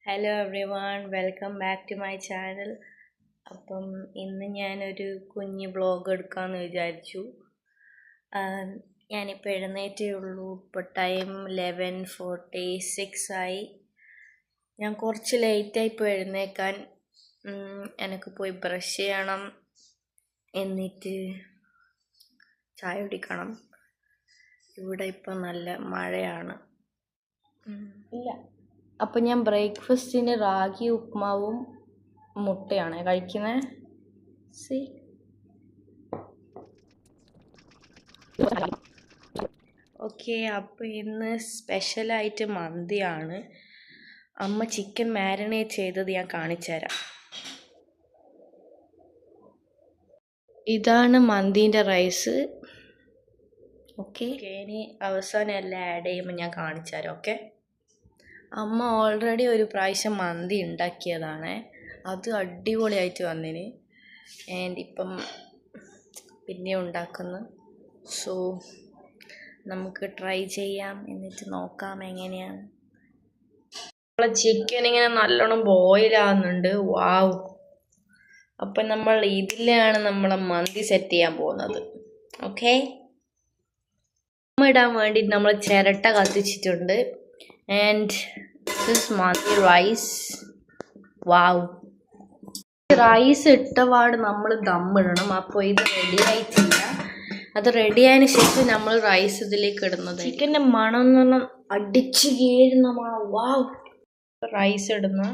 Hello everyone, welcome back to my channel. അപ്പം ഇന്ന് ഞാനൊരു കുഞ്ഞ് വ്ളോഗ് എടുക്കാമെന്ന് വിചാരിച്ചു. ഞാനിപ്പോൾ എഴുന്നേറ്റേ ഉള്ളൂ. ഇപ്പോൾ ടൈം 11:46 ആയി. ഞാൻ കുറച്ച് ലേറ്റായി ഇപ്പോൾ എഴുന്നേക്കാൻ. എനിക്ക് പോയി ബ്രഷ് ചെയ്യണം, എന്നിട്ട് ചായ കുടിക്കണം. ഇവിടെ ഇപ്പം നല്ല മഴയാണ്. ഇല്ല, അപ്പം ഞാൻ ബ്രേക്ക്ഫാസ്റ്റിന് റാഗി ഉപ്മാവും മുട്ടയാണ് കഴിക്കുന്നത്. ഓക്കെ, അപ്പോൾ ഇന്ന് സ്പെഷ്യലായിട്ട് മന്തിയാണ്. അമ്മ ചിക്കൻ മാരിനേറ്റ് ചെയ്തത് ഞാൻ കാണിച്ചു തരാം. ഇതാണ് മന്തീൻ്റെ റൈസ്. ഓക്കെ, ഇനി അവസാനം എല്ലാം ആഡ് ചെയ്യുമ്പോൾ ഞാൻ കാണിച്ചു തരാം. ഓക്കെ, അമ്മ ഓൾറെഡി ഒരു പ്രാവശ്യം മന്തി ഉണ്ടാക്കിയതാണ്. അത് അടിപൊളിയായിട്ട് വന്നിന്. ആൻഡ് ഇപ്പം പിന്നെ ഉണ്ടാക്കുന്നു. സോ നമുക്ക് ട്രൈ ചെയ്യാം, എന്നിട്ട് നോക്കാം എങ്ങനെയാണ്. നമ്മളെ ചിക്കൻ ഇങ്ങനെ നല്ലോണം ബോയിലാകുന്നുണ്ട്. വാവ്! അപ്പം നമ്മൾ ഇതിലാണ് നമ്മളെ മന്തി സെറ്റ് ചെയ്യാൻ പോകുന്നത്. ഓക്കെ, ഇടാൻ വേണ്ടിയിട്ട് നമ്മൾ ചിരട്ട കത്തിച്ചിട്ടുണ്ട്. ആൻഡ് ദിസ് മന്തി റൈസ്. വാവ്! റൈസ് ഇട്ടപാട് നമ്മൾ ദമ്മിടണം. അപ്പോൾ ഇത് റെഡി ആയിട്ടില്ല. അത് റെഡിയായതിനു ശേഷം നമ്മൾ റൈസ് ഇതിലേക്ക് ഇടുന്നത്. ചിക്കൻ്റെ മണം എന്ന് പറഞ്ഞാൽ അടിച്ച് കീഴുന്ന മണം. വാവ്! റൈസ് ഇടുന്നു.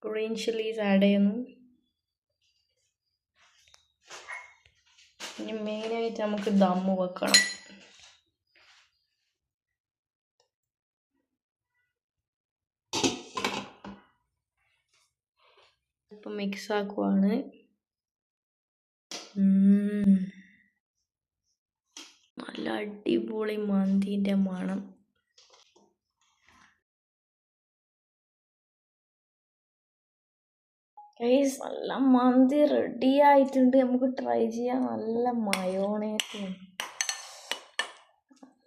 ഗ്രീൻ ചില്ലീസ് ആഡ് ചെയ്യുന്നു. ഇനി മെയിനായിട്ട് നമുക്ക് ദമ്മ് വെക്കണം. ഇപ്പം മിക്സ് ആക്കുവാണ്. നല്ല അടിപൊളി മന്തിൻ്റെ മണം. നല്ല മന്തി റെഡി ആയിട്ടുണ്ട്. നമുക്ക് ട്രൈ ചെയ്യാം. നല്ല മയോണൈസും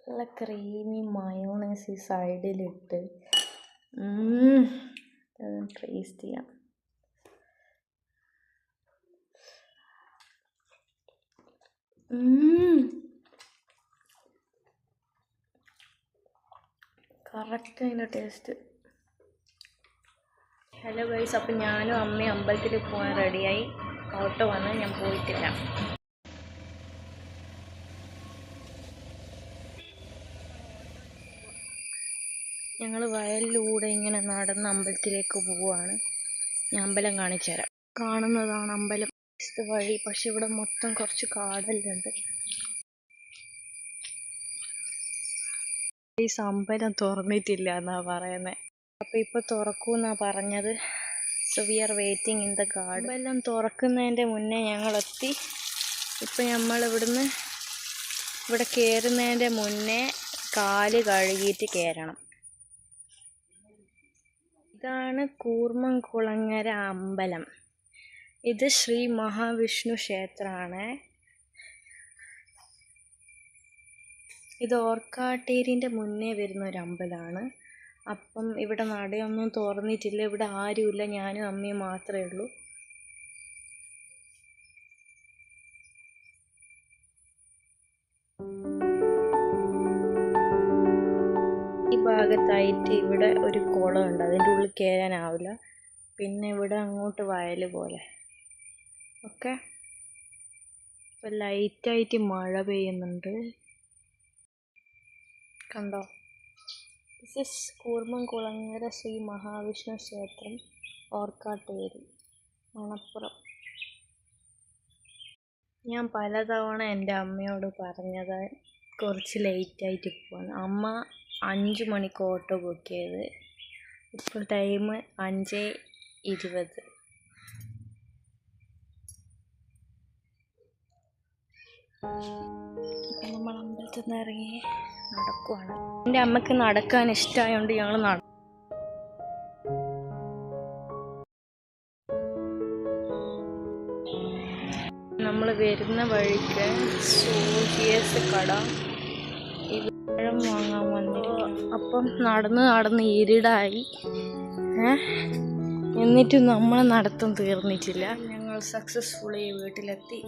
നല്ല ക്രീമി മയോണൈസ് ഈ സൈഡിലിട്ട് ടേസ്റ്റ് ചെയ്യാം. കറക്റ്റ് അതിൻ്റെ ടേസ്റ്റ്. ഹലോ ഗൈസ്, അപ്പം ഞാനും അമ്മയും അമ്പലത്തിൽ പോകാൻ റെഡിയായി. ഓട്ടോ വന്ന് ഞാൻ പോയിട്ടില്ല. ഞങ്ങൾ വയലിലൂടെ ഇങ്ങനെ നടന്ന് അമ്പലത്തിലേക്ക് പോവുകയാണ്. ഞാൻ അമ്പലം കാണിച്ചു തരാം. കാണുന്നതാണ് അമ്പലം വഴി. പക്ഷെ ഇവിടെ മൊത്തം കുറച്ച് കാടെല്ലാം ഉണ്ട്. ഈ അമ്പലം തുറന്നിട്ടില്ല എന്നാ പറയുന്നത്. അപ്പോൾ ഇപ്പോൾ തുറക്കൂന്നാ പറഞ്ഞത്. So we are waiting in the garden. അമ്പലം തുറക്കുന്നതിൻ്റെ മുന്നേ ഞങ്ങളെത്തി. ഇപ്പം നമ്മൾ ഇവിടെ കയറുന്നതിൻ്റെ മുന്നേ കാല് കഴുകിയിട്ട് കയറണം. ഇതാണ് കൂർമ്മംകുളങ്ങര അമ്പലം. ഇത് ശ്രീ മഹാവിഷ്ണു ക്ഷേത്രമാണ്. ഇത് ഓർക്കാട്ടേരിൻ്റെ മുന്നേ വരുന്ന ഒരു അമ്പലമാണ്. അപ്പം ഇവിടെ നടയൊന്നും തുറന്നിട്ടില്ല. ഇവിടെ ആരുമില്ല, ഞാനും അമ്മയും മാത്രമേ ഉള്ളൂ. ഈ ഭാഗത്തായിട്ട് ഇവിടെ ഒരു കുളമുണ്ട്. അതിൻ്റെ ഉള്ളിൽ കയറാനാവില്ല. പിന്നെ ഇവിടെ അങ്ങോട്ട് വയൽ പോലെ. ഓക്കെ, ഇപ്പം ലൈറ്റായിട്ട് മഴ പെയ്യുന്നുണ്ട്. കണ്ടോ? ദിസ് ഇസ് കൂർമ്മംകുളങ്ങര ശ്രീ മഹാവിഷ്ണു ക്ഷേത്രം, ഓർക്കാട്ടേരി, മണപ്പുറം. ഞാൻ പലതവണ എൻ്റെ അമ്മയോട് പറഞ്ഞത് കുറച്ച് ലേറ്റായിട്ട് പോകാൻ. അമ്മ 5 മണിക്ക് ഓട്ടോ ബുക്ക് ചെയ്ത്. ഇപ്പോൾ ടൈം 5:20. പുറത്തുനിന്ന് ഇറങ്ങി നടക്കുവാണ്. എൻ്റെ അമ്മയ്ക്ക് നടക്കാൻ ഇഷ്ടമായതുകൊണ്ട് ഞങ്ങൾ നമ്മൾ വരുന്ന വഴിക്ക് സൂചിയസ് കട പഴം വാങ്ങാൻ വന്നിരിക്കും. അപ്പം നടന്ന് ഇരുടായി. എന്നിട്ടും നമ്മളെ നടത്തം തീർന്നിട്ടില്ല. ഞങ്ങൾ സക്സസ്ഫുള്ളി വീട്ടിലെത്തി.